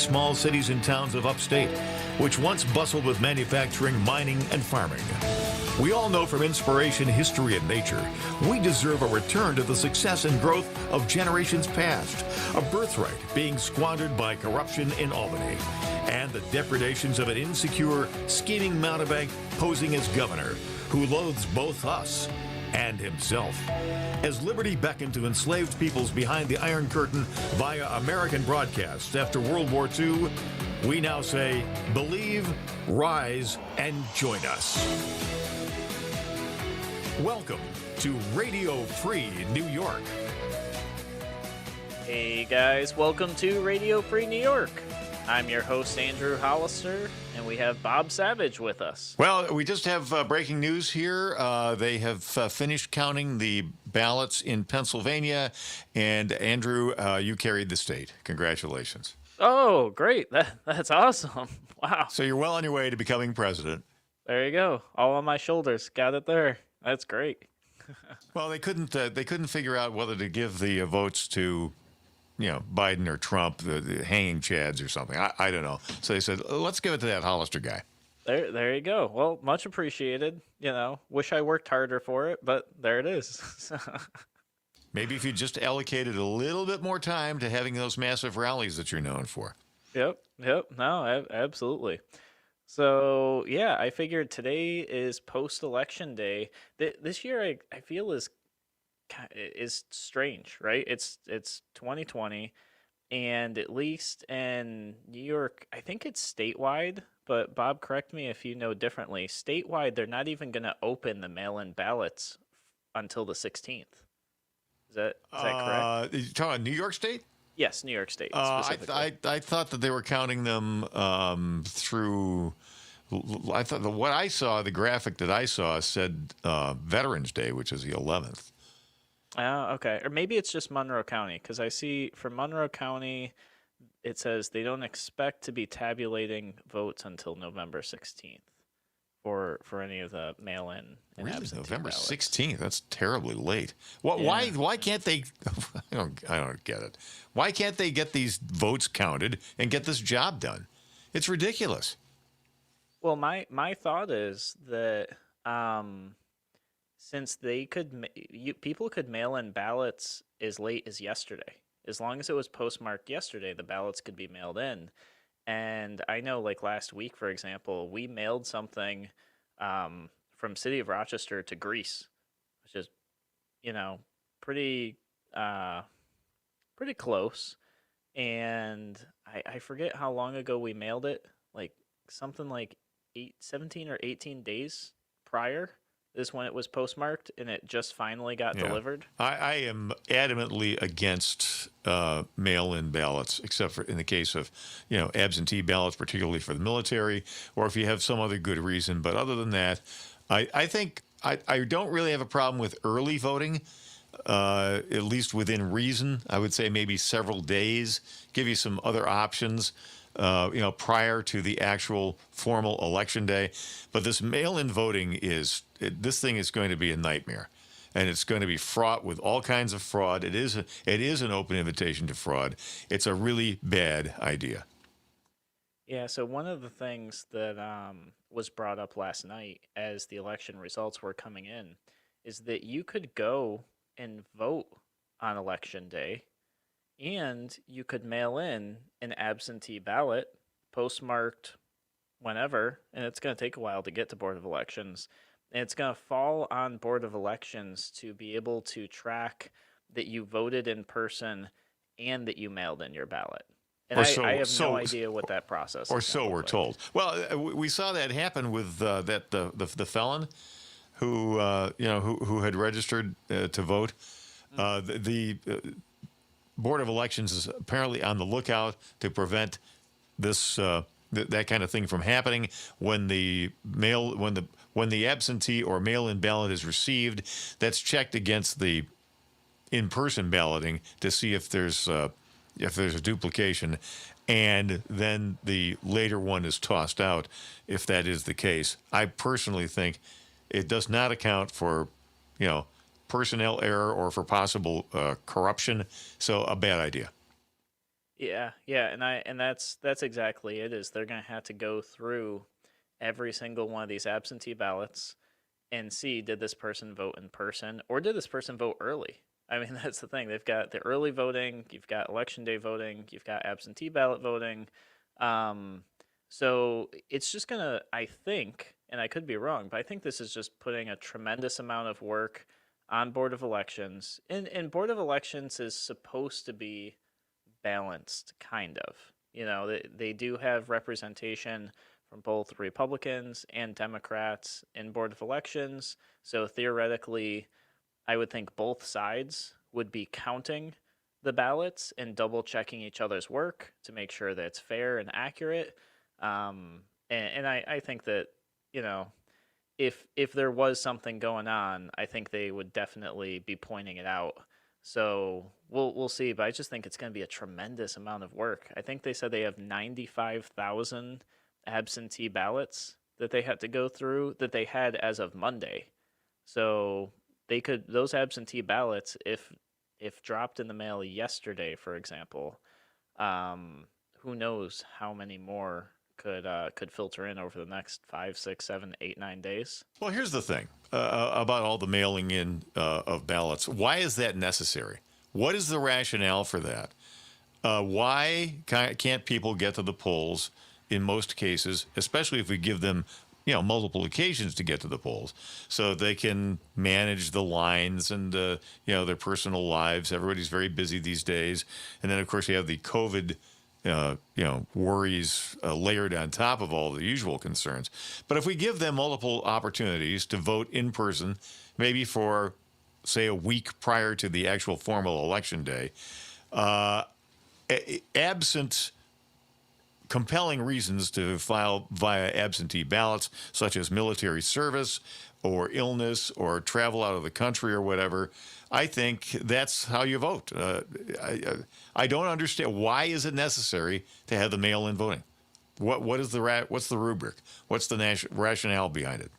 small cities and towns of upstate, which once bustled with manufacturing, mining, and farming. We all know from inspiration, history, and nature, we deserve a return to the success and growth of generations past, a birthright being squandered by corruption in Albany, and the depredations of an insecure, scheming mountebank posing as governor, who loathes both us and himself. As liberty beckoned to enslaved peoples behind the Iron Curtain via American broadcasts after World War II, we now say, believe, rise, and join us. Welcome to Radio Free New York. Hey guys, welcome to Radio Free New York. I'm your host, Andrew Hollister, and we have Bob Savage with us. Well, we just have breaking news here. They have finished counting the ballots in Pennsylvania, and Andrew, you carried the state. Congratulations. Oh, great. That's awesome. Wow. So you're well on your way to becoming president. There you go. All on my shoulders. Got it there. That's great. Well, they couldn't figure out whether to give the votes to, Biden or Trump, the hanging chads or something. I don't know. So they said, let's give it to that Hollister guy. There you go. Well, much appreciated. Wish I worked harder for it, but there it is. Maybe if you just allocated a little bit more time to having those massive rallies that you're known for. Yep. No, absolutely. So, yeah, I figured today is post-election day. This year, I feel is strange, right? It's 2020, and at least in New York, I think it's statewide, but Bob, correct me if you know differently. Statewide, they're not even going to open the mail-in ballots until the 16th. Is that correct? You talking about New York State? Yes, New York State specifically. I thought that they were counting them through. I thought what I saw, the graphic that I saw said Veterans Day, which is the 11th. Oh, okay. Or maybe it's just Monroe County, because I see for Monroe County, it says they don't expect to be tabulating votes until November 16th for any of the mail-in and really? absentee November ballots. 16th? That's terribly late. Well, Yeah. Why can't they? I don't get it. Why can't they get these votes counted and get this job done? It's ridiculous. Well, my thought is that since they people could mail in ballots as late as yesterday, as long as it was postmarked yesterday, the ballots could be mailed in. And I know, like last week, for example, we mailed something from City of Rochester to Greece, which is, pretty close. And I forget how long ago we mailed it, like something like 17 or 18 days prior is when it was postmarked, and it just finally got delivered. I am adamantly against mail-in ballots, except for in the case of, absentee ballots, particularly for the military, or if you have some other good reason. But other than that, I think I don't really have a problem with early voting, at least within reason. I would say maybe several days, give you some other options. Prior to the actual formal election day. But this mail-in voting this thing is going to be a nightmare. And it's going to be fraught with all kinds of fraud. It is an open invitation to fraud. It's a really bad idea. Yeah, so one of the things that was brought up last night as the election results were coming in is that you could go and vote on election day, and you could mail in an absentee ballot postmarked whenever, and it's going to take a while to get to Board of Elections. And it's going to fall on Board of Elections to be able to track that you voted in person and that you mailed in your ballot. And I have no idea what that process is. Or so we're told. Well, we saw that happen with the felon who had registered to vote. The Board of Elections is apparently on the lookout to prevent this that kind of thing from happening when the absentee or mail-in ballot is received. That's checked against the in-person balloting to see if there's a duplication, and then the later one is tossed out if that is the case. I personally think it does not account for personnel error or for possible corruption. So a bad idea. Yeah, yeah, and that's exactly it. Is they're gonna have to go through every single one of these absentee ballots and see, did this person vote in person or did this person vote early? I mean, that's the thing. They've got the early voting, you've got election day voting, you've got absentee ballot voting. Um, so it's just gonna, I think, and I could be wrong, but I think this is just putting a tremendous amount of work on Board of Elections. And Board of Elections is supposed to be balanced, kind of. You know, they do have representation from both Republicans and Democrats in Board of Elections. So theoretically, I would think both sides would be counting the ballots and double checking each other's work to make sure that it's fair and accurate. And I think that, you know, if there was something going on, I think they would definitely be pointing it out. So we'll see, but I just think it's going to be a tremendous amount of work. I think they said they have 95,000 absentee ballots that they had to go through that they had as of Monday. So they could those absentee ballots, if dropped in the mail yesterday, for example, who knows how many more could filter in over the next 5, 6, 7, 8, 9 days. Well, here's the thing about all the mailing in of ballots. Why is that necessary? What is the rationale for that? Why can't people get to the polls in most cases, especially if we give them, multiple occasions to get to the polls, so they can manage the lines and their personal lives. Everybody's very busy these days, and then of course you have the COVID worries layered on top of all the usual concerns. But if we give them multiple opportunities to vote in person, maybe for, say, a week prior to the actual formal election day, absent compelling reasons to file via absentee ballots, such as military service or illness or travel out of the country or whatever, I think that's how you vote. I don't understand, why is it necessary to have the mail-in voting? What's the rubric? What's the rationale behind it?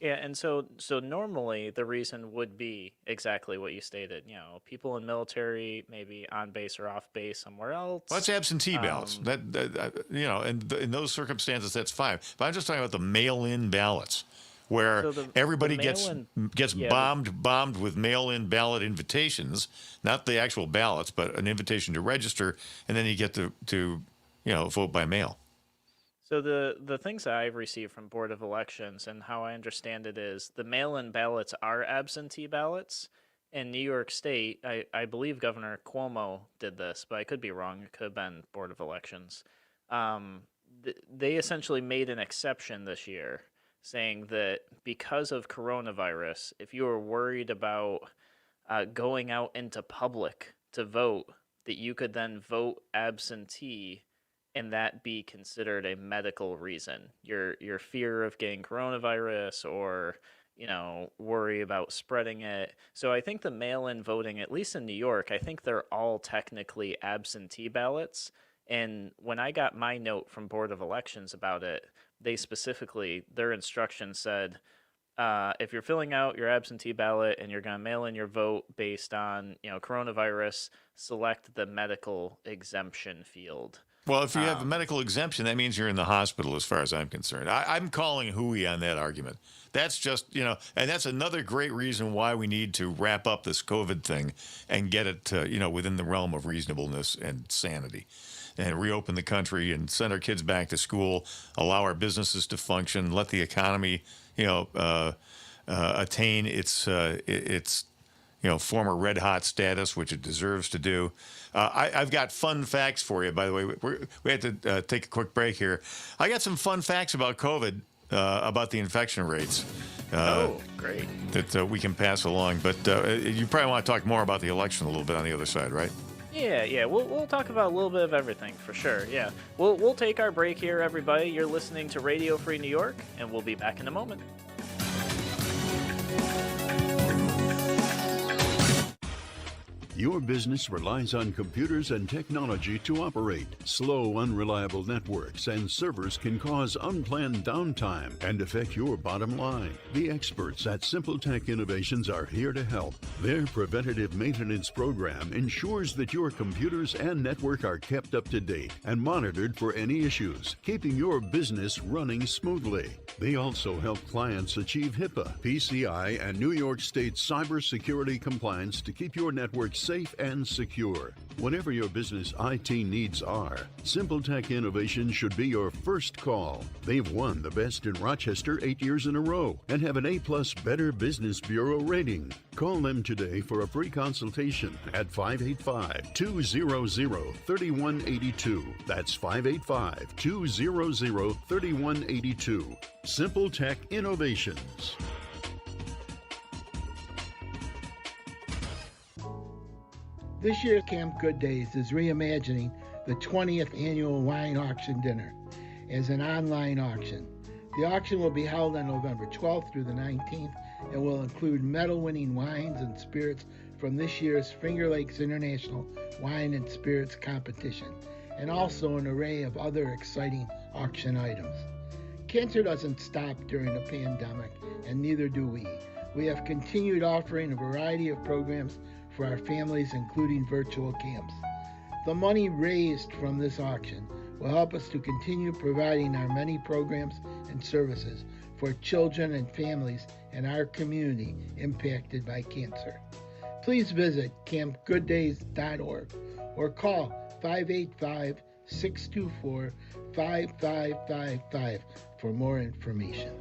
Yeah, and so normally the reason would be exactly what you stated. You know, people in military, maybe on base or off base somewhere else. Well, that's absentee ballots. And in those circumstances, that's fine. But I'm just talking about the mail-in ballots, where So everybody the gets mail-in, yeah, bombed with mail-in ballot invitations, not the actual ballots, but an invitation to register, and then you get to vote by mail. so the things that I've received from Board of Elections and how I understand it is the mail-in ballots are absentee ballots. In New York State, I believe Governor Cuomo did this, but I could be wrong. It could have been Board of Elections. Um, they essentially made an exception this year, saying that because of coronavirus, if you were worried about going out into public to vote, that you could then vote absentee and that be considered a medical reason. Your fear of getting coronavirus or worry about spreading it. So I think the mail-in voting, at least in New York, I think they're all technically absentee ballots. And when I got my note from Board of Elections about it, they specifically, their instructions said, if you're filling out your absentee ballot and you're going to mail in your vote based on coronavirus, select the medical exemption field. Well, if you have a medical exemption, that means you're in the hospital, as far as I'm concerned. I'm calling hooey on that argument. That's just, and that's another great reason why we need to wrap up this COVID thing and get it, within the realm of reasonableness and sanity, and reopen the country and send our kids back to school, allow our businesses to function, let the economy, attain its former red hot status, which it deserves to do. I've got fun facts for you, by the way. We had to take a quick break here. I got some fun facts about COVID, about the infection rates. Great. That we can pass along. But you probably want to talk more about the election a little bit on the other side, right? Yeah. We'll talk about a little bit of everything for sure. Yeah. We'll take our break here, everybody. You're listening to Radio Free New York, and we'll be back in a moment. Your business relies on computers and technology to operate. Slow, unreliable networks and servers can cause unplanned downtime and affect your bottom line. The experts at Simple Tech Innovations are here to help. Their preventative maintenance program ensures that your computers and network are kept up to date and monitored for any issues, keeping your business running smoothly. They also help clients achieve HIPAA, PCI, and New York State cybersecurity compliance to keep your network safe and secure. Whatever your business IT needs are, Simple Tech Innovation should be your first call. They've won the Best in Rochester 8 years in a row and have an A+ Better Business Bureau rating. Call them today for a free consultation at 585-200-3182. That's 585-200-3182. Simple Tech Innovations. This year, Camp Good Days is reimagining the 20th annual wine auction dinner as an online auction. The auction will be held on November 12th through the 19th and will include medal-winning wines and spirits from this year's Finger Lakes International Wine and Spirits Competition, and also an array of other exciting auction items. Cancer doesn't stop during the pandemic, and neither do we. We have continued offering a variety of programs for our families, including virtual camps. The money raised from this auction will help us to continue providing our many programs and services for children and families in our community impacted by cancer. Please visit campgooddays.org or call 585-624-5555 for more information.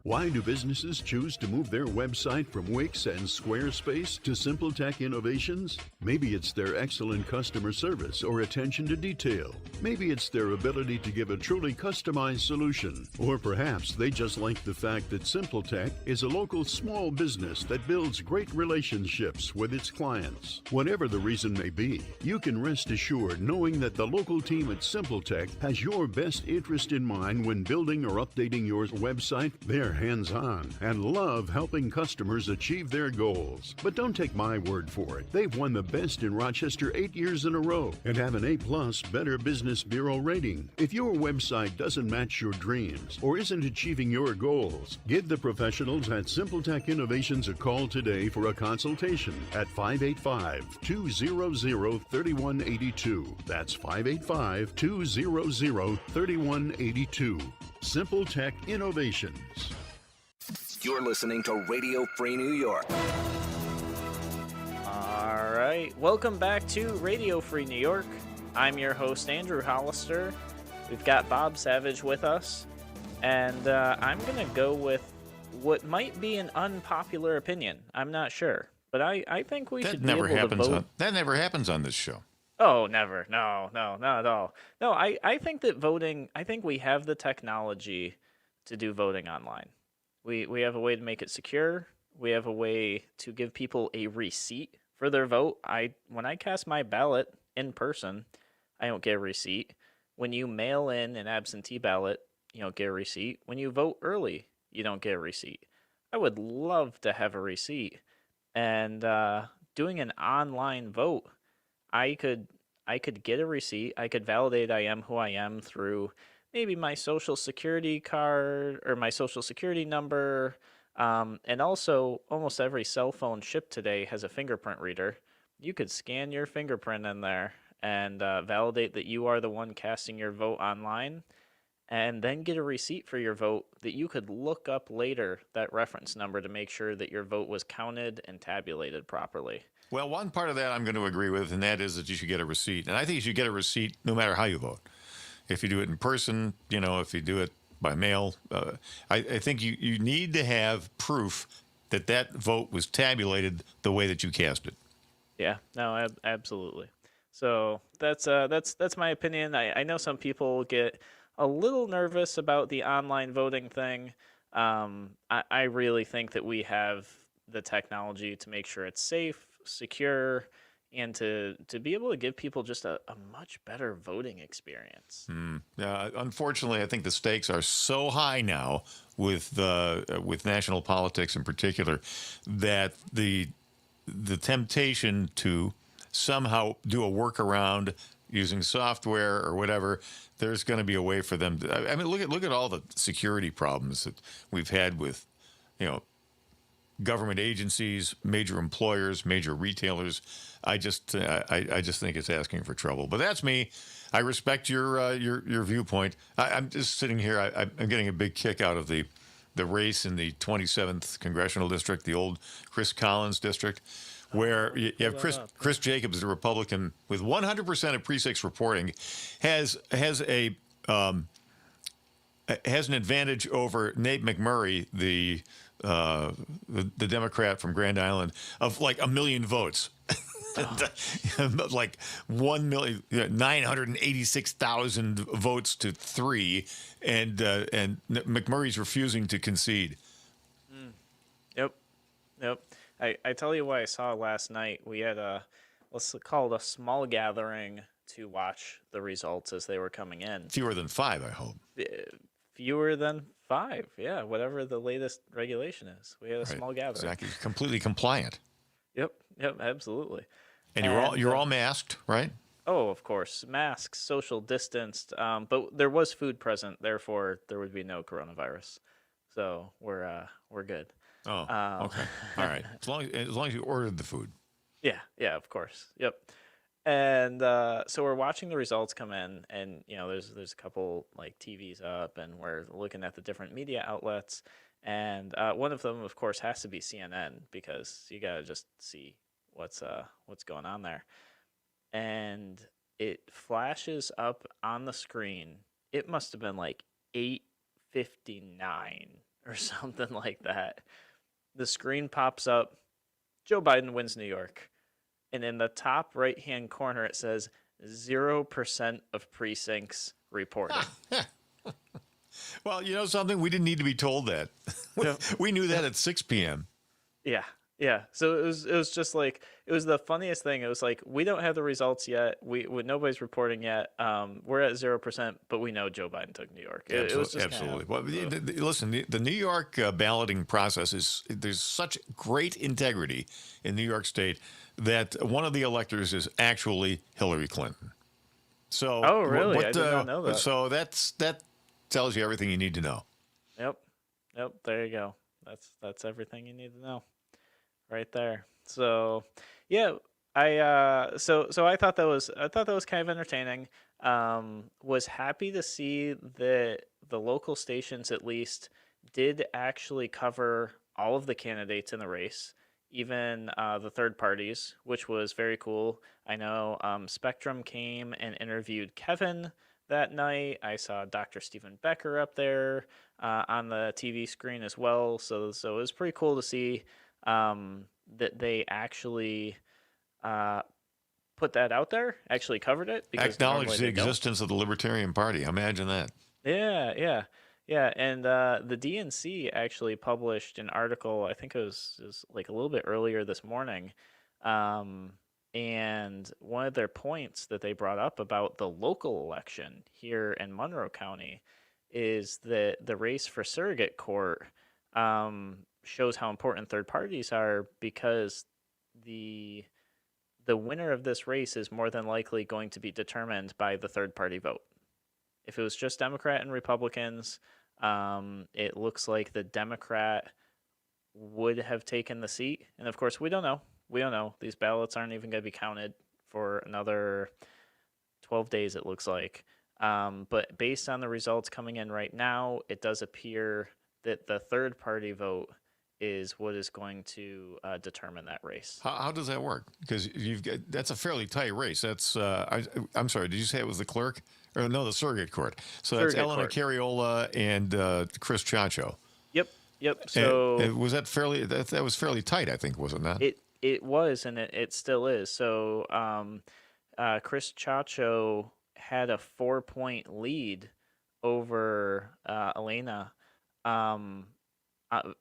Why do businesses choose to move their website from Wix and Squarespace to Simple Tech Innovations? Maybe it's their excellent customer service or attention to detail. Maybe it's their ability to give a truly customized solution. Or perhaps they just like the fact that Simple Tech is a local small business that builds great relationships with its clients. Whatever the reason may be, you can rest assured knowing that the local team at Simple Tech has your best interest in mind when building or updating your website. They're hands-on and love helping customers achieve their goals. But don't take my word for it. They've won the Best in Rochester 8 years in a row and have an A+ Better Business Bureau rating. If your website doesn't match your dreams or isn't achieving your goals, give the professionals at Simple Tech Innovations a call today for a consultation at 585-200-3182. That's 585-200-3182. Simple Tech Innovations. You're listening to Radio Free New York. All right, welcome back to Radio Free New York. I'm your host, Andrew Hollister. We've got Bob Savage with us, and I'm going to go with what might be an unpopular opinion. I'm not sure, but I think we should be able to vote. That never happens on this show. Oh, never. No, not at all. No, I think that voting, I think we have the technology to do voting online. We have a way to make it secure. We have a way to give people a receipt for their vote. When I cast my ballot in person, I don't get a receipt. When you mail in an absentee ballot, you don't get a receipt. When you vote early, you don't get a receipt. I would love to have a receipt. And doing an online vote, I could get a receipt. I could validate I am who I am through maybe my social security card or my social security number. And also, almost every cell phone shipped today has a fingerprint reader. You could scan your fingerprint in there and validate that you are the one casting your vote online, and then get a receipt for your vote that you could look up later, that reference number, to make sure that your vote was counted and tabulated properly. Well, one part of that I'm going to agree with, and that is that you should get a receipt. And I think you should get a receipt no matter how you vote. If you do it in person, if you do it by mail, I think you need to have proof that vote was tabulated the way that you cast it. Yeah, no, absolutely. So that's my opinion. I know some people get a little nervous about the online voting thing. I really think that we have the technology to make sure it's safe, secure, and to be able to give people just a much better voting experience. Unfortunately, I think the stakes are so high now with national politics in particular that the temptation to somehow do a workaround using software or whatever, there's going to be a way for them to, I mean, look at all the security problems that we've had with, you know, government agencies, major employers, major retailers. I just think it's asking for trouble. But that's me. I respect your viewpoint. I'm just sitting here. I'm getting a big kick out of the race in the 27th congressional district, the old Chris Collins district, where you have Chris Jacobs, the Republican, with 100% of precincts reporting, has an advantage over Nate McMurray, the Democrat from Grand Island, of like 1 million votes. Like 1,986,000 votes to 3, and McMurray's refusing to concede. Yep. I tell you what I saw last night. We had let's call it a small gathering to watch the results as they were coming in. Fewer than 5, I hope. Fewer than 5, yeah, whatever the latest regulation is. We had a small gathering. Exactly, completely compliant. Yep, absolutely. And you're all masked, right? Oh, of course, masks, social distanced. But there was food present, therefore there would be no coronavirus. So we're good. Oh, okay, all right. As long as you ordered the food. Yeah, of course. Yep. And so we're watching the results come in, and there's a couple like TVs up, and we're looking at the different media outlets, and one of them, of course, has to be CNN, because you gotta just see what's going on there. And it flashes up on the screen. It must have been like 8:59 or something like that. The screen pops up. Joe Biden wins New York. And in the top right-hand corner, it says 0% of precincts reporting. Well, you know something? We didn't need to be told that. We knew that at 6 p.m. Yeah. So it was just like, it was the funniest thing. It was like, we don't have the results yet. Nobody's reporting yet. We're at 0%, but we know Joe Biden took New York. It was just absolutely. Well, listen, the New York balloting process there's such great integrity in New York State that one of the electors is actually Hillary Clinton. So, oh, really? I did not know that. So that tells you everything you need to know. Yep. There you go. That's everything you need to know, right there. So, yeah, so I thought that was kind of entertaining. Was happy to see that the local stations at least did actually cover all of the candidates in the race, even the third parties, which was very cool. I know Spectrum came and interviewed Kevin that night. I saw Dr. Stephen Becker up there on the TV screen as well. So it was pretty cool to see that they actually put that out there, actually covered it. Acknowledge the existence of the Libertarian Party. Imagine that. Yeah. And the DNC actually published an article, I think it was like a little bit earlier this morning. And one of their points that they brought up about the local election here in Monroe County is that the race for surrogate court shows how important third parties are, because the winner of this race is more than likely going to be determined by the third party vote. If it was just Democrat and Republicans, it looks like the Democrat would have taken the seat. And of course, we don't know. These ballots aren't even going to be counted for another 12 days, it looks like. But based on the results coming in right now, it does appear that the third party vote is what is going to determine that race. How does that work? Because that's a fairly tight race. That's I'm sorry. Did you say it was the clerk? Or no, the surrogate court. So that's Elena Carriola and Chris Chacho. Yep. So and was that fairly? That was fairly tight, I think, wasn't that? It was, and it still is. So Chris Chacho had a 4-point lead over Elena.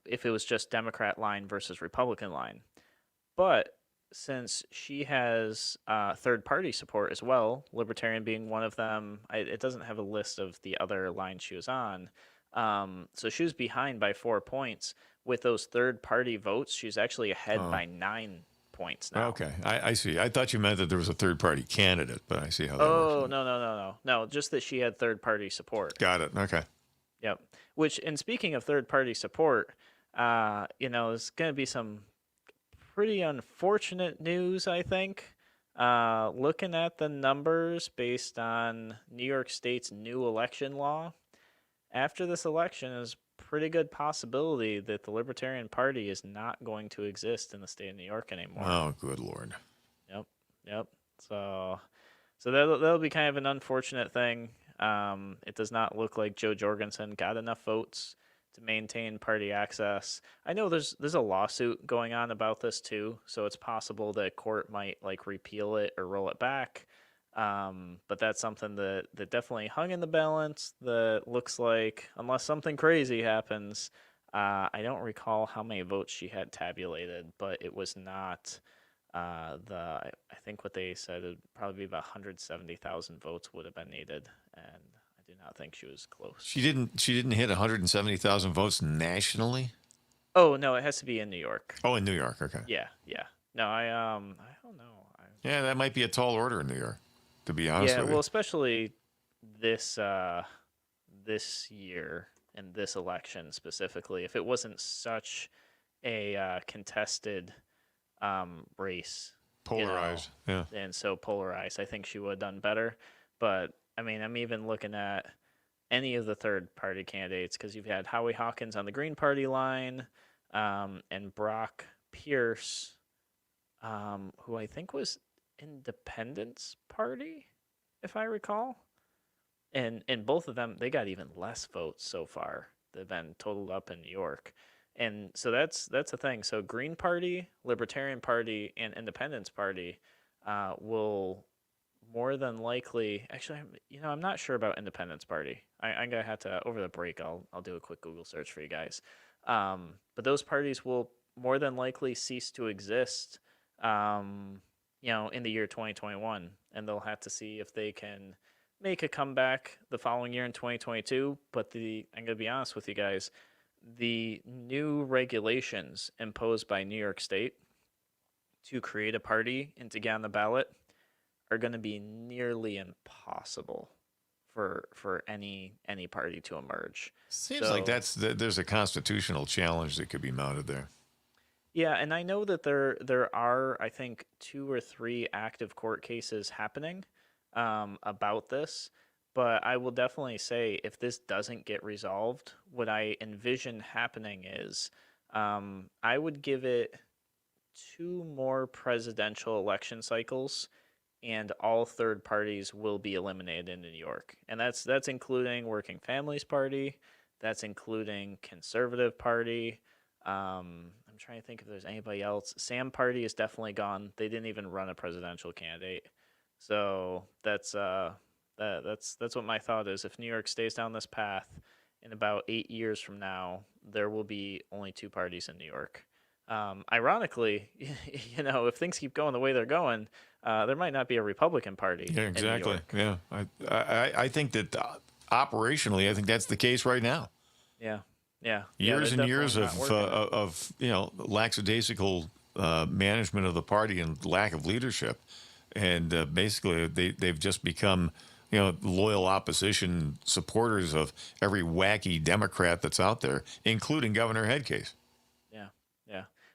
If it was just Democrat line versus Republican line. But since she has third-party support as well, Libertarian being one of them, it doesn't have a list of the other lines she was on. So she was behind by 4 points. With those third-party votes, she's actually ahead by 9 points now. Okay, I see. I thought you meant that there was a third-party candidate, but I see how that Oh, works. no, just that she had third-party support. Got it. Okay. Yep. Which, and speaking of third-party support, there's going to be some pretty unfortunate news, I think. Looking at the numbers based on New York State's new election law, after this election is pretty good possibility that the Libertarian Party is not going to exist in the state of New York anymore. Oh, good Lord. Yep. So that'll be kind of an unfortunate thing. It does not look like Joe Jorgensen got enough votes to maintain party access. I know there's a lawsuit going on about this too, so it's possible that court might repeal it or roll it back. But that's something that definitely hung in the balance. That looks like, unless something crazy happens, I don't recall how many votes she had tabulated, but it was not I think what they said would probably be about 170,000 votes would have been needed, and I do not think she was close. She didn't hit 170,000 votes nationally? Oh no, it has to be in New York. Oh, in New York. Okay. Yeah. No, I don't know. Yeah, that might be a tall order in New York, to be honest with you. Well, especially this year and this election specifically, if it wasn't such a contested race, Polarized. Yeah. and so polarized, I think she would have done better. But I mean, I'm even looking at any of the third party candidates, because you've had Howie Hawkins on the Green Party line, and Brock Pierce, who I think was Independence Party, if I recall. And both of them, they got even less votes so far. They've been totaled up in New York. And so that's the thing. So Green Party, Libertarian Party, and Independence Party will more than likely, actually, I'm not sure about Independence Party. I'm going to have to, over the break, I'll do a quick Google search for you guys. But those parties will more than likely cease to exist, in the year 2021. And they'll have to see if they can make a comeback the following year in 2022. But I'm going to be honest with you guys, the new regulations imposed by New York State to create a party and to get on the ballot are going to be nearly impossible for any party to emerge. Seems like there's a constitutional challenge that could be mounted there. Yeah, and I know that there are, I think, 2 or 3 active court cases happening about this. But I will definitely say, if this doesn't get resolved, what I envision happening is I would give it 2 more presidential election cycles, and all third parties will be eliminated in New York. And that's including Working Families Party, that's including Conservative Party. I'm trying to think if there's anybody else. Sam Party is definitely gone. They didn't even run a presidential candidate. So that's what my thought is. If New York stays down this path, in about 8 years from now, there will be only 2 parties in New York. Ironically, if things keep going the way they're going, there might not be a Republican Party. Yeah, exactly. In New York. Yeah, I think that operationally, I think that's the case right now. Yeah. Years and years of lackadaisical management of the party and lack of leadership, and basically they've just become loyal opposition supporters of every wacky Democrat that's out there, including Governor Headcase. Yeah.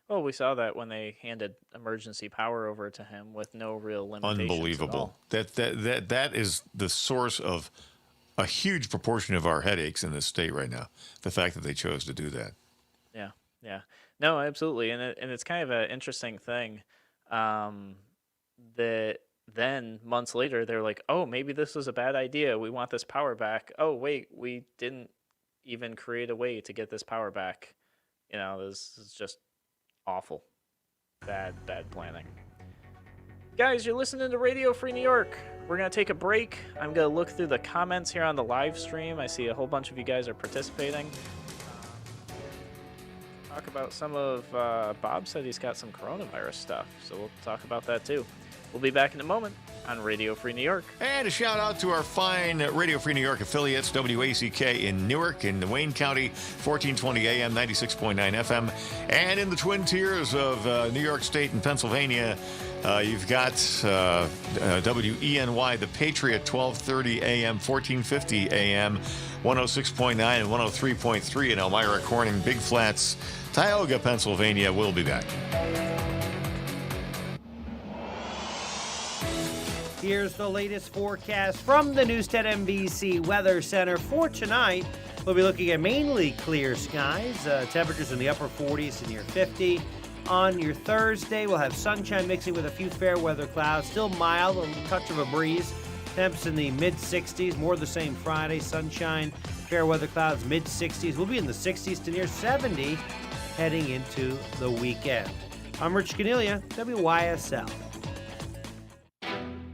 Well, we saw that when they handed emergency power over to him with no real limitations. Unbelievable. That is the source of a huge proportion of our headaches in this state right now. The fact that they chose to do that. Yeah. No, absolutely. And it's kind of an interesting thing that then months later they're like, oh, maybe this was a bad idea. We want this power back. Oh, wait, we didn't even create a way to get this power back. This is just awful. Bad planning. Guys, you're listening to Radio Free New York. We're going to take a break. I'm going to look through the comments here on the live stream. I see a whole bunch of you guys are participating. talk about some of Bob said he's got some coronavirus stuff, so we'll talk about that too. We'll be back in a moment on Radio Free New York. And a shout out to our fine Radio Free New York affiliates, WACK in Newark, in Wayne County, 1420 AM, 96.9 FM. And in the Twin Tiers of New York State and Pennsylvania, you've got WENY, The Patriot, 1230 AM, 1450 AM, 106.9 and 103.3 in Elmira, Corning, Big Flats, Tioga, Pennsylvania. We'll be back. Here's the latest forecast from the Newstead NBC Weather Center for tonight. We'll be looking at mainly clear skies, temperatures in the upper 40s and near 50. On your Thursday, we'll have sunshine mixing with a few fair weather clouds, still mild, a touch of a breeze. Temps in the mid-60s, more the same Friday. Sunshine, fair weather clouds, mid-60s. We'll be in the 60s to near 70 heading into the weekend. I'm Rich Canilia, WYSL.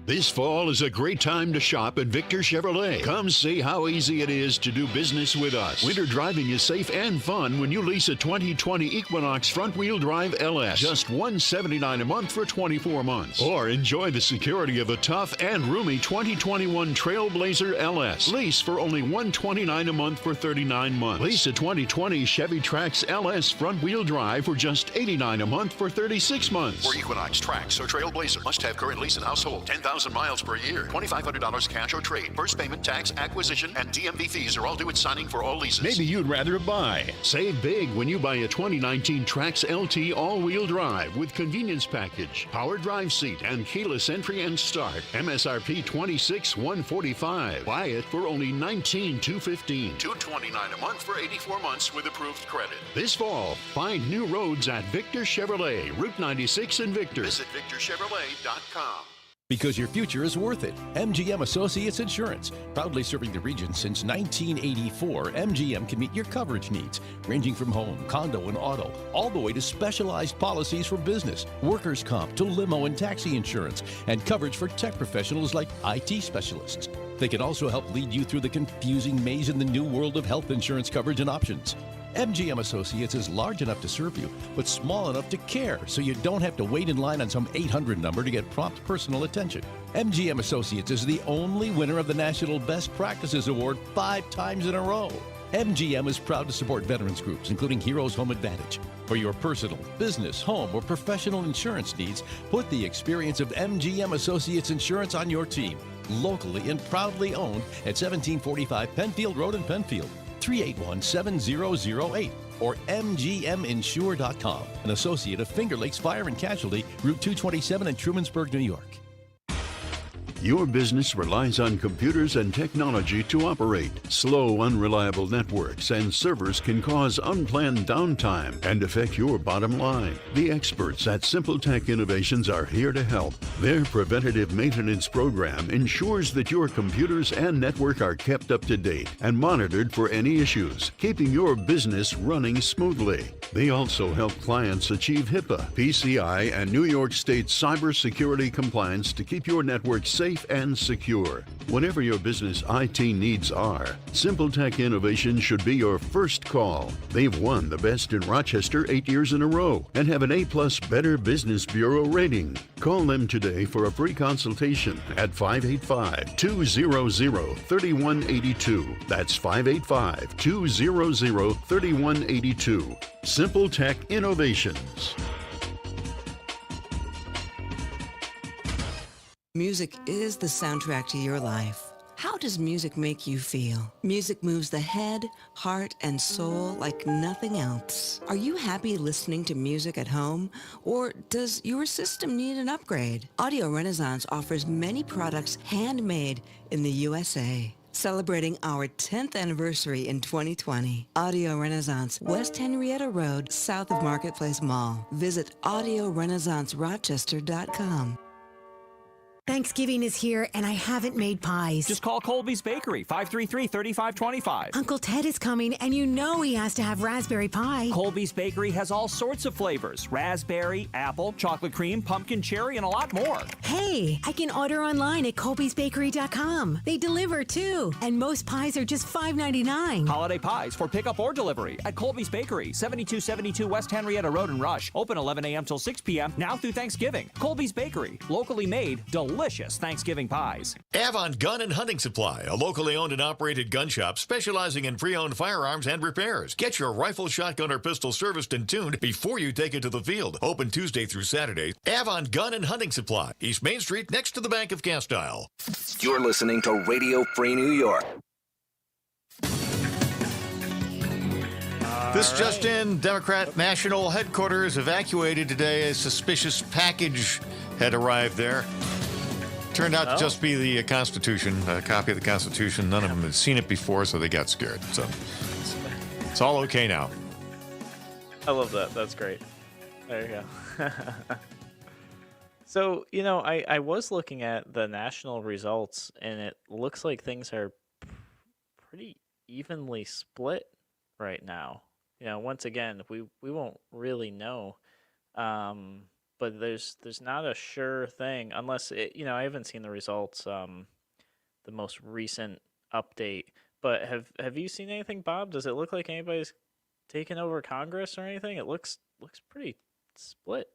This fall is a great time to shop at Victor Chevrolet. Come see how easy it is to do business with us. Winter driving is safe and fun when you lease a 2020 Equinox front-wheel drive LS. Just $179 a month for 24 months. Or enjoy the security of a tough and roomy 2021 Trailblazer LS. Lease for only $129 a month for 39 months. Lease a 2020 Chevy Trax LS front-wheel drive for just $89 a month for 36 months. For Equinox, Trax, or Trailblazer, must have current lease and household. 10,000 miles per year. $2,500 cash or trade. First payment, tax, acquisition, and DMV fees are all due at signing for all leases. Maybe you'd rather buy. Save big when you buy a 2019 Trax LT all-wheel drive with convenience package, power drive seat, and keyless entry and start. MSRP $26,145. Buy it for only $19,215. $229 a month for 84 months with approved credit. This fall, find new roads at Victor Chevrolet, Route 96 in Victor. Visit VictorChevrolet.com. Because your future is worth it. Mgm Associates Insurance. Proudly serving the region since 1984, MGM can meet your coverage needs, ranging from home, condo, and auto, all the way to specialized policies for business, workers' comp, to limo and taxi insurance, and coverage for tech professionals like IT specialists. They can also help lead you through the confusing maze in the new world of health insurance coverage and options. MGM Associates is large enough to serve you, but small enough to care, so you don't have to wait in line on some 800 number to get prompt personal attention. MGM Associates is the only winner of the National Best Practices Award 5 times in a row. MGM is proud to support veterans groups, including Heroes Home Advantage. For your personal, business, home, or professional insurance needs, put the experience of MGM Associates Insurance on your team. Locally and proudly owned at 1745 Penfield Road in Penfield. 381-7008 or mgminsure.com, an associate of Finger Lakes Fire and Casualty, Route 227 in Trumansburg, New York. Your business relies on computers and technology to operate. Slow, unreliable networks and servers can cause unplanned downtime and affect your bottom line. The experts at Simple Tech Innovations are here to help. Their preventative maintenance program ensures that your computers and network are kept up to date and monitored for any issues, keeping your business running smoothly. They also help clients achieve HIPAA, PCI, and New York State cybersecurity compliance to keep your network safe and secure. Whatever your business IT needs are, Simple Tech Innovation should be your first call. They've won the Best in Rochester 8 years in a row and have an A+ Better Business Bureau rating. Call them today for a free consultation at 585-200-3182. That's 585-200-3182. Simple Tech Innovations. Music is the soundtrack to your life. How does music make you feel? Music moves the head, heart, and soul like nothing else. Are you happy listening to music at home? Or does your system need an upgrade? Audio Renaissance offers many products handmade in the USA. Celebrating our 10th anniversary in 2020. Audio Renaissance, West Henrietta Road, south of Marketplace Mall. Visit audiorenaissancerochester.com. Thanksgiving is here, and I haven't made pies. Just call Colby's Bakery, 533-3525. Uncle Ted is coming, and you know he has to have raspberry pie. Colby's Bakery has all sorts of flavors. Raspberry, apple, chocolate cream, pumpkin cherry, and a lot more. Hey, I can order online at colbysbakery.com. They deliver, too, and most pies are just $5.99. Holiday pies for pickup or delivery at Colby's Bakery, 7272 West Henrietta Road in Rush. Open 11 a.m. till 6 p.m. now through Thanksgiving. Colby's Bakery, locally made, delicious Thanksgiving pies. Avon Gun and Hunting Supply, a locally owned and operated gun shop specializing in pre-owned firearms and repairs. Get your rifle, shotgun, or pistol serviced and tuned before you take it to the field. Open Tuesday through Saturday. Avon Gun and Hunting Supply, East Main Street, next to the Bank of Castile. You're listening to Radio Free New York. This just in, Democrat National Headquarters evacuated today. A suspicious package had arrived there. Turned out to just be the Constitution, a copy of the Constitution. None of them had seen it before, so they got scared. So it's all okay now. I love that. That's great. There you go. So, I was looking at the national results, and it looks like things are pretty evenly split right now. Once again, we won't really know. But there's not a sure thing unless I haven't seen the results, the most recent update. But have you seen anything, Bob? Does it look like anybody's taken over Congress or anything? It looks pretty split.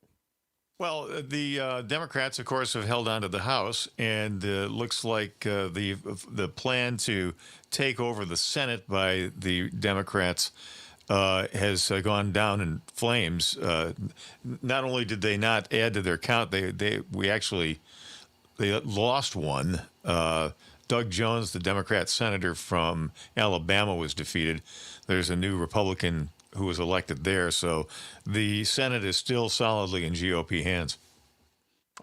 Well, the Democrats, of course, have held on to the House, and looks like the plan to take over the Senate by the Democrats has gone down in flames. Not only did they not add to their count, they lost one. Doug Jones, the Democrat senator from Alabama, was defeated. There's a new Republican who was elected there, so the Senate is still solidly in GOP hands.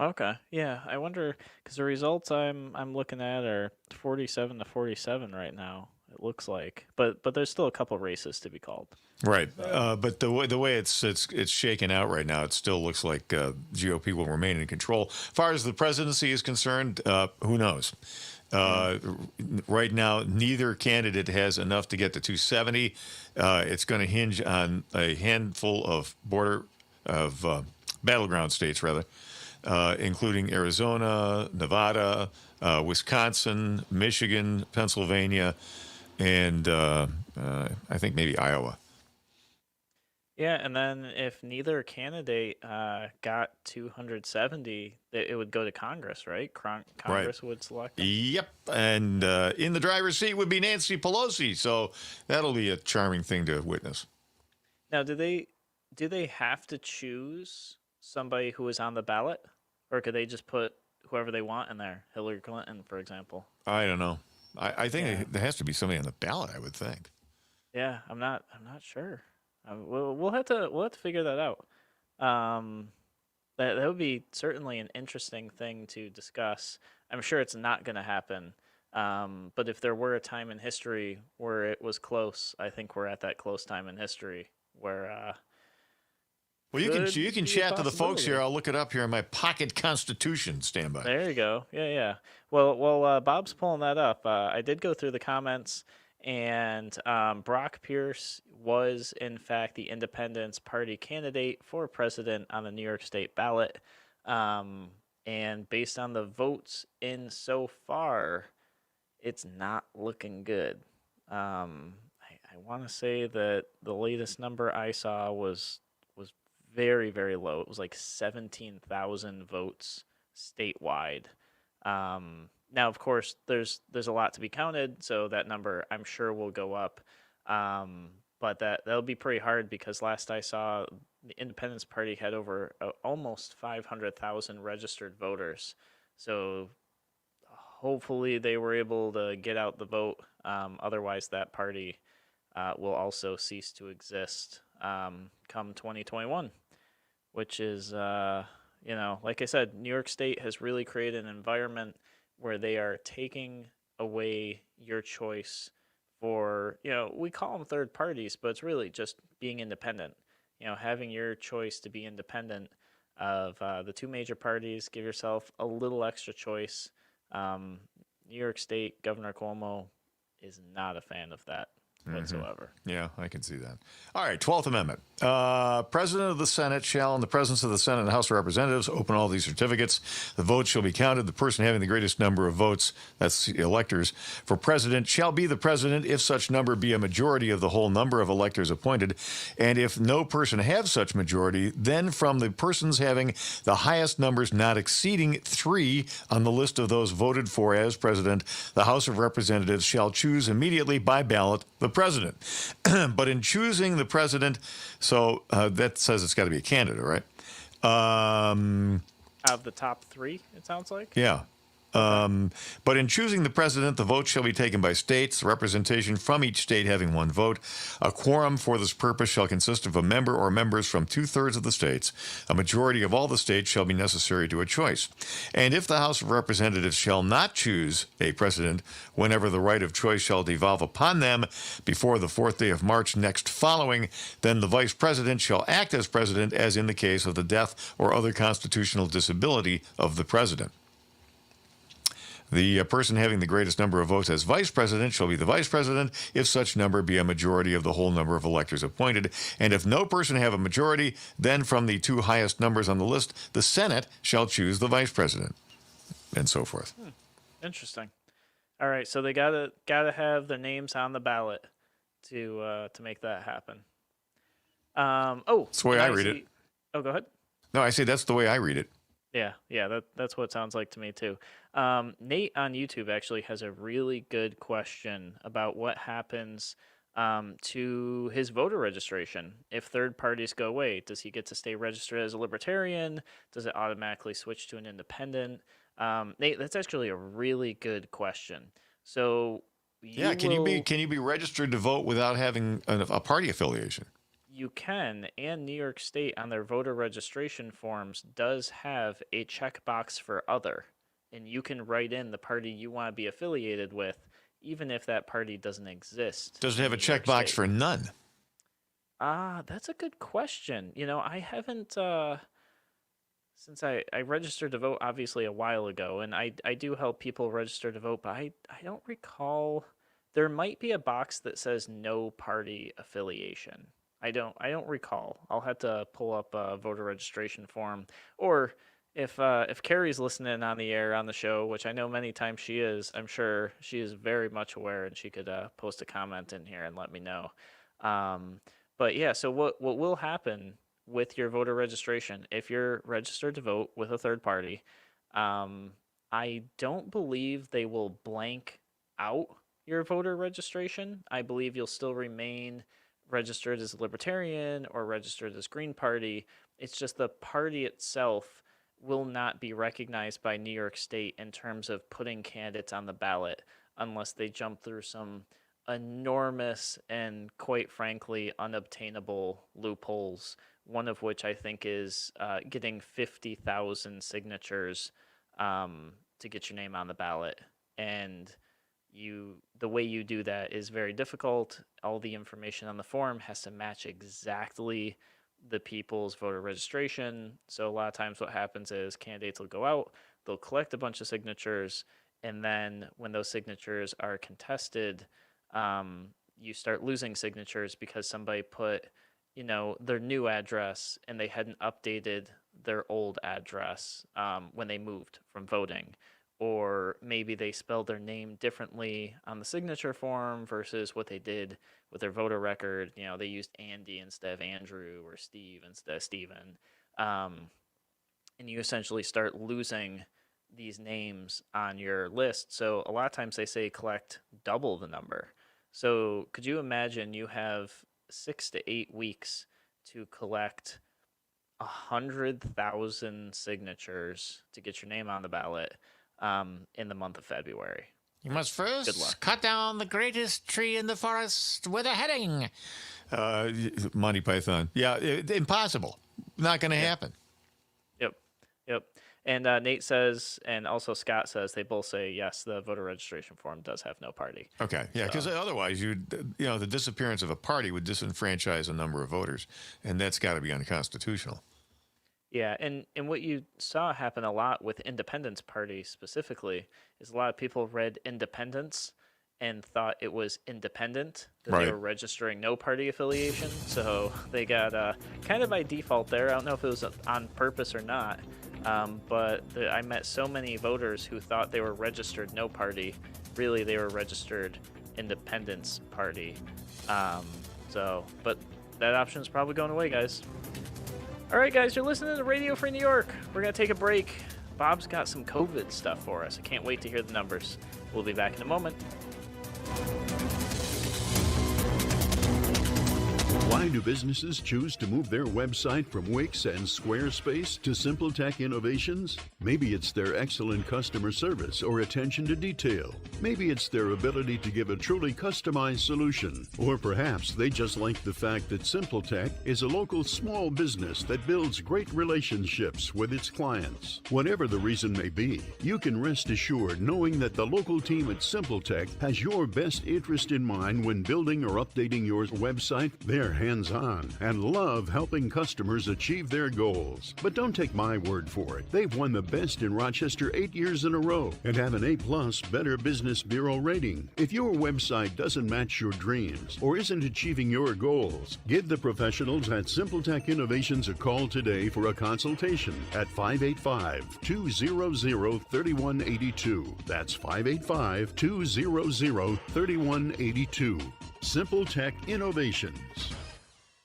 Okay, yeah, I wonder because the results I'm looking at are 47 to 47 right now. It looks like, but there's still a couple races to be called. Right, but the way it's shaken out right now, it still looks like GOP will remain in control. As far as the presidency is concerned, who knows? Right now, neither candidate has enough to get to 270. It's going to hinge on a handful of battleground states, rather, including Arizona, Nevada, Wisconsin, Michigan, Pennsylvania, and I think maybe Iowa. Yeah, and then if neither candidate got 270, it would go to Congress, right? Congress would select them. Yep, and in the driver's seat would be Nancy Pelosi, so that'll be a charming thing to witness. Now, do they have to choose somebody who is on the ballot, or could they just put whoever they want in there? Hillary Clinton, for example. I don't know. I think there has to be somebody on the ballot, I would think. Yeah, I'm not sure. We'll have to figure that out. That would be certainly an interesting thing to discuss. I'm sure it's not going to happen. But if there were a time in history where it was close, I think we're at that close time in history where. Well, you can chat to the folks here. I'll look it up here in my pocket Constitution. Stand by. There you go. Yeah. Well, Bob's pulling that up. I did go through the comments. And Brock Pierce was, in fact, the Independence Party candidate for president on the New York State ballot. And based on the votes in so far, it's not looking good. I want to say that the latest number I saw was very, very low. It was like 17,000 votes statewide. Now, of course, there's a lot to be counted, so that number I'm sure will go up. But that'll be pretty hard because last I saw, the Independence Party had over almost 500,000 registered voters. So hopefully they were able to get out the vote. Otherwise, that party will also cease to exist come 2021, which is, like I said, New York State has really created an environment where they are taking away your choice for, we call them third parties, but it's really just being independent, having your choice to be independent. of the two major parties. Give yourself a little extra choice. New York State Governor Cuomo is not a fan of that whatsoever. Yeah, I can see that. All right, 12th Amendment. President of the Senate shall, in the presence of the Senate and House of Representatives, open all these certificates. The votes shall be counted. The person having the greatest number of votes, that's the electors, for president shall be the president if such number be a majority of the whole number of electors appointed. And if no person have such majority, then from the persons having the highest numbers not exceeding 3 on the list of those voted for as president, the House of Representatives shall choose immediately by ballot the president. But in choosing the president, so that says it's got to be a candidate, right? Out of the top 3, it sounds like? Yeah. But in choosing the president, the vote shall be taken by states, representation from each state having 1 vote. A quorum for this purpose shall consist of a member or members from 2/3 of the states. A majority of all the states shall be necessary to a choice. And if the House of Representatives shall not choose a president, whenever the right of choice shall devolve upon them before the 4th day of March next following, then the vice president shall act as president as in the case of the death or other constitutional disability of the president. The person having the greatest number of votes as vice president shall be the vice president if such number be a majority of the whole number of electors appointed. And if no person have a majority, then from the 2 highest numbers on the list, the Senate shall choose the vice president, and so forth. Interesting. All right, so they gotta have their names on the ballot to make that happen. That's the way I read it. Oh, go ahead. No, I say that's the way I read it. Yeah, that's what it sounds like to me too. Nate on YouTube actually has a really good question about what happens to his voter registration if third parties go away. Does he get to stay registered as a libertarian? Does it automatically switch to an independent? Nate, that's actually a really good question. So can you be registered to vote without having a party affiliation? You can, and New York State on their voter registration forms does have a checkbox for other, and you can write in the party you want to be affiliated with, even if that party doesn't exist. Does it have a checkbox for none? That's a good question. I haven't, since I registered to vote obviously a while ago, and I do help people register to vote, but I don't recall. There might be a box that says no party affiliation. I don't recall. I'll have to pull up a voter registration form, or if Carrie's listening on the air on the show, which I know many times she is, I'm sure she is very much aware, and she could post a comment in here and let me know. But yeah, so what will happen with your voter registration if you're registered to vote with a third party? I don't believe they will blank out your voter registration. I believe you'll still remain registered as a libertarian or registered as Green Party. It's just the party itself will not be recognized by New York State in terms of putting candidates on the ballot unless they jump through some enormous and, quite frankly, unobtainable loopholes, one of which I think is getting 50,000 signatures to get your name on the ballot. And the way you do that is very difficult. All the information on the form has to match exactly the people's voter registration. So a lot of times what happens is candidates will go out, they'll collect a bunch of signatures, and then when those signatures are contested, you start losing signatures because somebody put, their new address and they hadn't updated their old address when they moved from voting. Or maybe they spelled their name differently on the signature form versus what they did with their voter record. They used Andy instead of Andrew, or Steve instead of Steven. And you essentially start losing these names on your list. So a lot of times they say collect double the number. So could you imagine you have 6 to 8 weeks to collect 100,000 signatures to get your name on the ballot in the month of February? You must first cut down the greatest tree in the forest with a heading. Monty Python. Yeah, impossible. Not going to happen. Yep. And Nate says, and also Scott says, they both say, yes, the voter registration form does have no party. Okay, yeah, because otherwise, the disappearance of a party would disenfranchise a number of voters, and that's got to be unconstitutional. Yeah, and what you saw happen a lot with Independence Party specifically is a lot of people read independence and thought it was independent, that they Right. were registering no party affiliation. So they got kind of by default there. I don't know if it was on purpose or not, but I met so many voters who thought they were registered no party. Really, they were registered Independence Party. But that option is probably going away, guys. All right, guys, you're listening to Radio Free New York. We're going to take a break. Bob's got some COVID stuff for us. I can't wait to hear the numbers. We'll be back in a moment. Why do businesses choose to move their website from Wix and Squarespace to SimpleTech Innovations? Maybe it's their excellent customer service or attention to detail. Maybe it's their ability to give a truly customized solution. Or perhaps they just like the fact that SimpleTech is a local small business that builds great relationships with its clients. Whatever the reason may be, you can rest assured knowing that the local team at SimpleTech has your best interest in mind when building or updating your website. They're hands-on and love helping customers achieve their goals. But don't take my word for it. They've won the best in Rochester 8 years in a row and have an A+ Better Business Bureau rating. If your website doesn't match your dreams or isn't achieving your goals, give the professionals at SimpleTech Innovations a call today for a consultation at 585-200-3182. That's 585-200-3182. SimpleTech Innovations.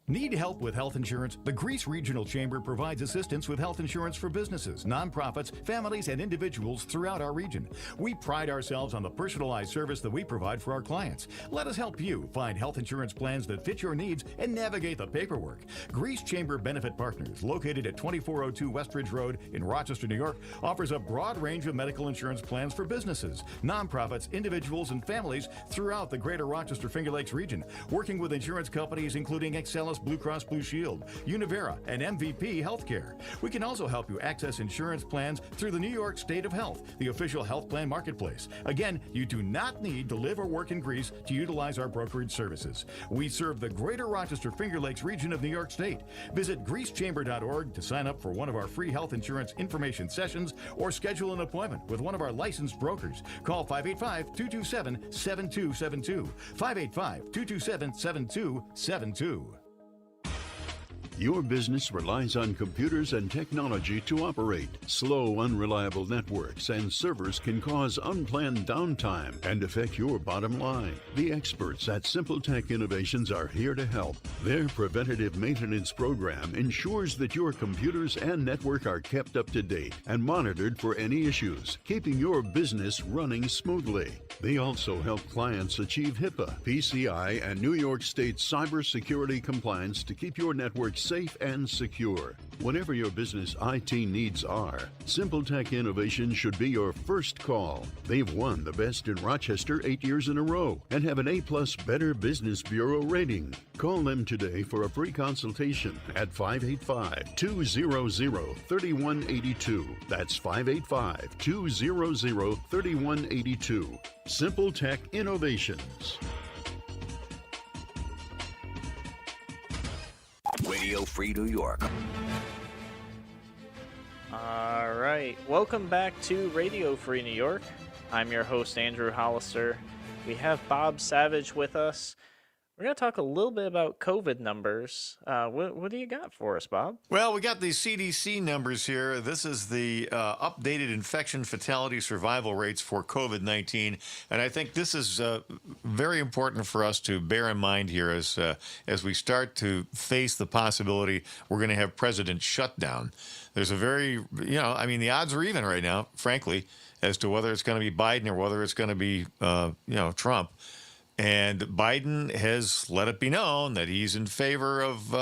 Need help with health insurance? The Greece Regional Chamber provides assistance with health insurance for businesses, nonprofits, families, and individuals throughout our region. We pride ourselves on the personalized service that we provide for our clients. Let us help you find health insurance plans that fit your needs and navigate the paperwork. Greece Chamber Benefit Partners, located at 2402 Westridge Road in Rochester, New York, offers a broad range of medical insurance plans for businesses, nonprofits, individuals, and families throughout the greater Rochester Finger Lakes region, working with insurance companies including Excellus Blue Cross Blue Shield, Univera, and MVP Healthcare. We can also help you access insurance plans through the New York State of Health, the official health plan marketplace. Again, you do not need to live or work in Greece to utilize our brokerage services. We serve the greater Rochester Finger Lakes region of New York State. Visit greecechamber.org to sign up for one of our free health insurance information sessions or schedule an appointment with one of our licensed brokers. Call 585-227-7272. 585-227-7272. Your business relies on computers and technology to operate. Slow, unreliable networks and servers can cause unplanned downtime and affect your bottom line. The experts at SimpleTech Innovations are here to help. Their preventative maintenance program ensures that your computers and network are kept up to date and monitored for any issues, keeping your business running smoothly. They also help clients achieve HIPAA, PCI, and New York State cybersecurity compliance to keep your network safe and secure. Whatever your business IT needs are, SimpleTech Innovation should be your first call. They've won the best in Rochester 8 years in a row and have an A+ Better Business Bureau rating. Call them today for a free consultation at 585-200-3182. That's 585-200-3182. SimpleTech Innovations. Radio Free New York. All right. Welcome back to Radio Free New York. I'm your host, Andrew Hollister. We have Bob Savage with us. We're going to talk a little bit about COVID numbers. What do you got for us, Bob? Well, we got these CDC numbers here. This is the updated infection fatality survival rates for COVID-19. And I think this is very important for us to bear in mind here as we start to face the possibility we're going to have president shutdown. There's a very, the odds are even right now, frankly, as to whether it's going to be Biden or whether it's going to be, Trump. And Biden has let it be known that he's in favor of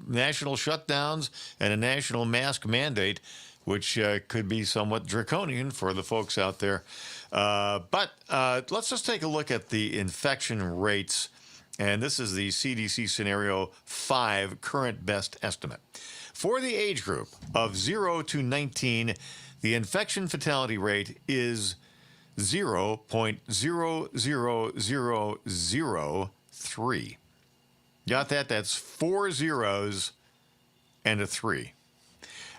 national shutdowns and a national mask mandate, which could be somewhat draconian for the folks out there. But let's just take a look at the infection rates. And this is the CDC Scenario 5 current best estimate. For the age group of 0 to 19, the infection fatality rate is 0.00003. Got that? That's 4 zeros and a 3.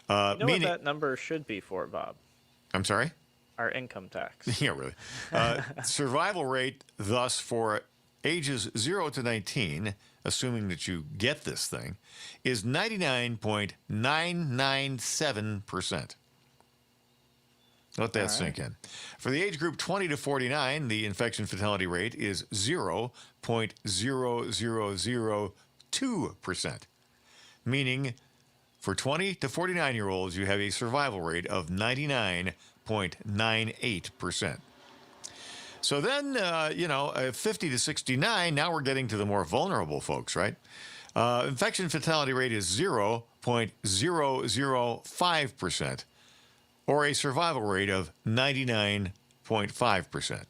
You know what that number should be for, Bob? I'm sorry? Our income tax. Yeah, really. Survival rate, thus, for ages 0 to 19, assuming that you get this thing, is 99.997%. Let that sink in. For the age group 20 to 49, the infection fatality rate is 0.0002%, meaning for 20 to 49-year-olds, you have a survival rate of 99.98%. So then, 50 to 69, now we're getting to the more vulnerable folks, right? Infection fatality rate is 0.005%, or a survival rate of 99.5%.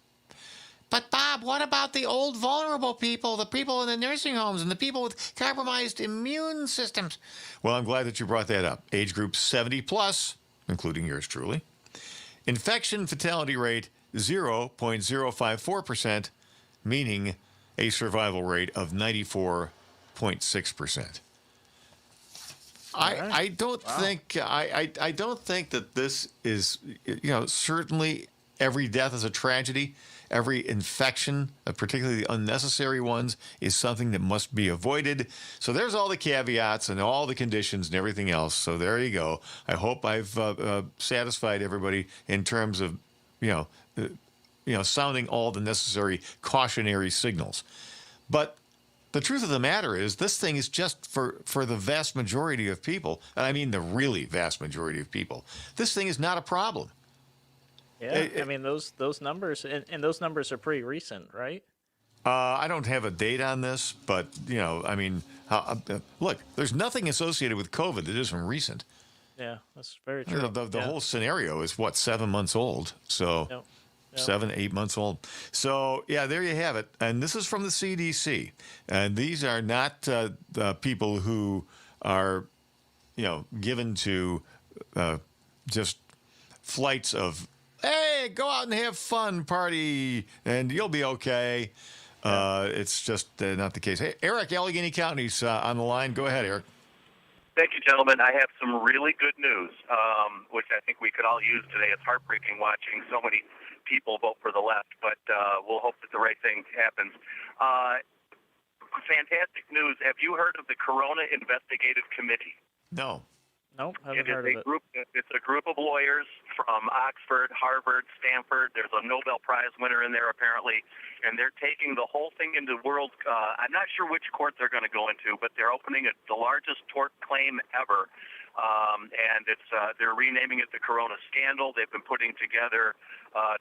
But, Bob, what about the old vulnerable people, the people in the nursing homes, and the people with compromised immune systems? Well, I'm glad that you brought that up. Age group 70 plus, including yours truly. Infection fatality rate 0.054%, meaning a survival rate of 94.6%. I don't think that this is, certainly every death is a tragedy. Every infection, particularly the unnecessary ones, is something that must be avoided. So there's all the caveats and all the conditions and everything else. So there you go. I hope I've satisfied everybody in terms of, sounding all the necessary cautionary signals. But the truth of the matter is, this thing is just for the vast majority of people, and I mean the really vast majority of people. This thing is not a problem. Yeah, I mean those numbers, and those numbers are pretty recent, right? I don't have a date on this, but look, there's nothing associated with COVID that isn't recent. Yeah, that's very true. The whole scenario is 7 months old, so. Yep. 7, 8 months old. So, yeah, there you have it. And this is from the CDC. And these are not the people who are, given to just flights of, hey, go out and have fun, party, and you'll be okay. It's just not the case. Hey, Eric, Allegheny County's on the line. Go ahead, Eric. Thank you, gentlemen. I have some really good news, which I think we could all use today. It's heartbreaking watching so many people vote for the left, but we'll hope that the right thing happens. Fantastic news. Have you heard of the Corona Investigative Committee? No. Nope, haven't heard of it. It's a group of lawyers from Oxford, Harvard, Stanford. There's a Nobel Prize winner in there, apparently, and they're taking the whole thing into world. I'm not sure which court they're going to go into, but they're opening the largest tort claim ever, and they're renaming it the Corona Scandal. They've been putting together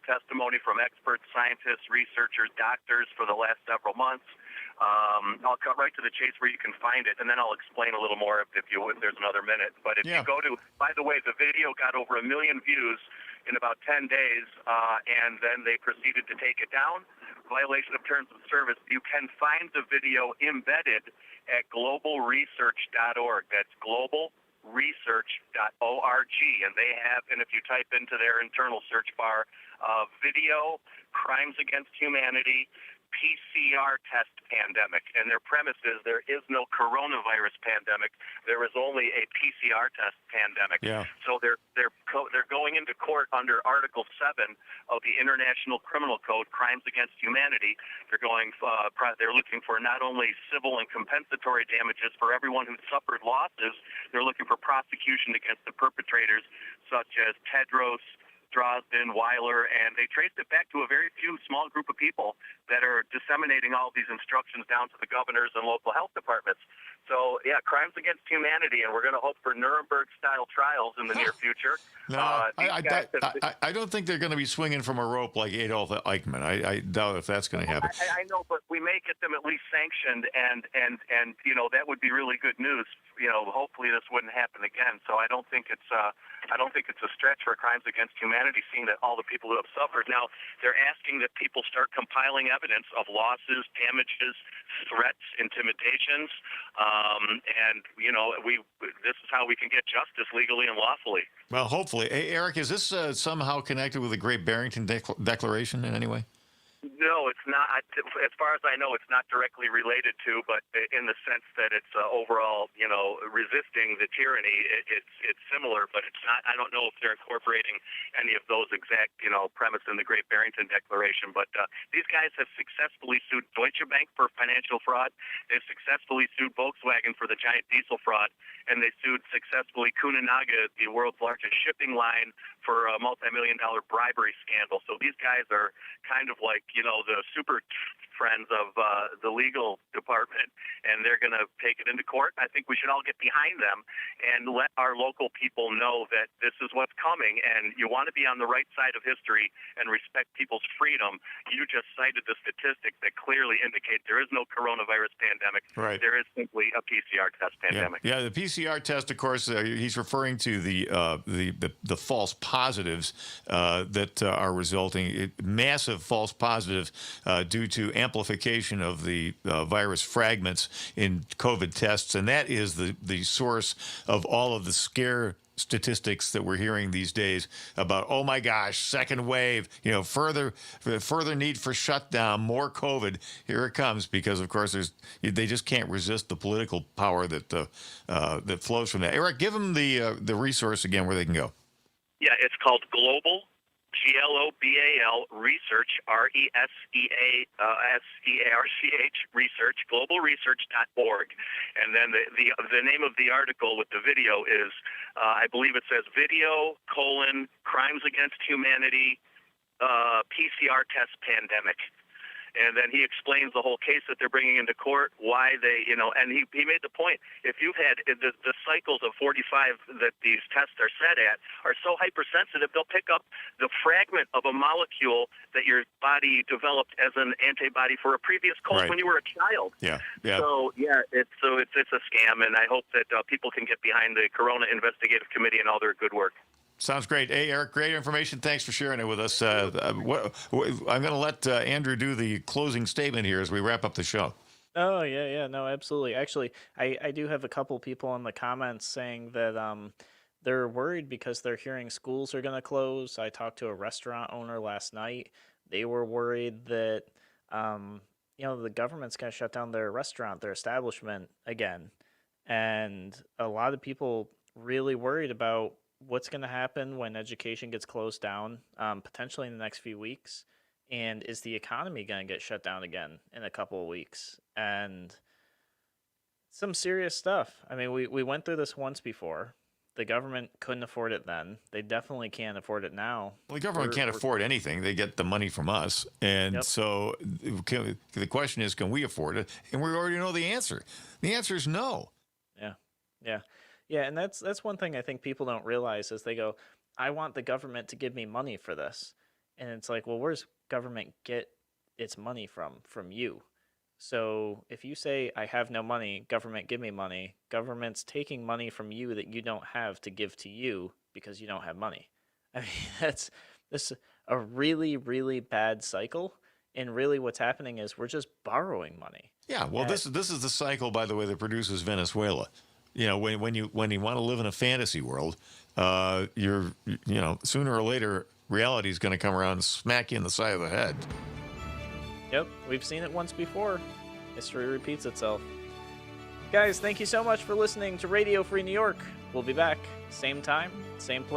testimony from experts, scientists, researchers, doctors for the last several months. I'll cut right to the chase where you can find it, and then I'll explain a little more if there's another minute. But if you go to, by the way, the video got over 1 million views in about 10 days, and then they proceeded to take it down. Violation of terms of service. You can find the video embedded at globalresearch.org. That's globalresearch.org, and they have, and if you type into their internal search bar, video, crimes against humanity, PCR test pandemic, and their premise is there is no coronavirus pandemic. There is only a PCR test pandemic. Yeah. So they're going into court under Article 7 of the International Criminal Code, crimes against humanity. They're looking for not only civil and compensatory damages for everyone who suffered losses. They're looking for prosecution against the perpetrators, such as Tedros, Drosden, Weiler, and they traced it back to a very few small group of people that are disseminating all these instructions down to the governors and local health departments. So, yeah, crimes against humanity, and we're going to hope for Nuremberg-style trials in the near future. No, I don't think they're going to be swinging from a rope like Adolf Eichmann. I doubt if that's going to happen. I know, but we may get them at least sanctioned, and that would be really good news. Hopefully this wouldn't happen again. So I don't think it's a stretch for crimes against humanity, seeing that all the people who have suffered. Now they're asking that people start compiling evidence of losses, damages, threats, intimidations, and this is how we can get justice legally and lawfully. Well, hopefully. Hey, Eric, is this somehow connected with the Great Barrington Declaration in any way? No, it's not. As far as I know, it's not directly related to, but in the sense that it's overall, resisting the tyranny, it's similar, but it's not. I don't know if they're incorporating any of those exact, premise in the Great Barrington Declaration. But these guys have successfully sued Deutsche Bank for financial fraud. They've successfully sued Volkswagen for the giant diesel fraud, and they sued successfully Kuninaga, the world's largest shipping line, for a multi-million-dollar bribery scandal. So these guys are kind of like, the super friends of the legal department, and they're going to take it into court. I think we should all get behind them and let our local people know that this is what's coming, and you want to be on the right side of history and respect people's freedom. You just cited the statistics that clearly indicate there is no coronavirus pandemic. Right. There is simply a PCR test pandemic. Yeah, the PCR test, of course, he's referring to the false positives that are resulting, massive false positives due to amplification of the virus fragments in COVID tests, and that is the source of all of the scare statistics that we're hearing these days about, oh my gosh, second wave, further need for shutdown, more COVID. Here it comes, because of course they just can't resist the political power that flows from that. Eric, give them the resource again where they can go. Yeah, it's called Global, GLOBAL Research, RESEARCH Research, globalresearch.org. And then the name of the article with the video is, I believe it says Crimes Against Humanity PCR Test Pandemic. And then he explains the whole case that they're bringing into court, why they, and he made the point, if you've had the cycles of 45 that these tests are set at are so hypersensitive, they'll pick up the fragment of a molecule that your body developed as an antibody for a previous cold when you were a child. Yeah. So, it's a scam, and I hope that people can get behind the Corona Investigative Committee and all their good work. Sounds great. Hey, Eric, great information. Thanks for sharing it with us. I'm going to let Andrew do the closing statement here as we wrap up the show. Oh, yeah, no, absolutely. Actually, I do have a couple people in the comments saying that they're worried because they're hearing schools are going to close. I talked to a restaurant owner last night. They were worried that, the government's going to shut down their restaurant, their establishment again. And a lot of people really worried about what's going to happen when education gets closed down, potentially in the next few weeks, and is the economy going to get shut down again in a couple of weeks? And some serious stuff. I mean, we went through this once before. The government couldn't afford it then. They definitely can't afford it now. Well, the government can't afford anything. They get the money from us. And so the question is, can we afford it? And we already know the answer. The answer is no. Yeah, and that's one thing I think people don't realize is they go, I want the government to give me money for this. And it's like, well, where's government get its money from? From you. So if you say, I have no money, government give me money, government's taking money from you that you don't have to give to you because you don't have money. I mean, that's a really, really bad cycle. And really what's happening is we're just borrowing money. Yeah, well, this is the cycle, by the way, that produces Venezuela. When you want to live in a fantasy world, sooner or later, reality is going to come around and smack you in the side of the head. Yep, we've seen it once before. History repeats itself. Guys, thank you so much for listening to Radio Free New York. We'll be back, same time, same place.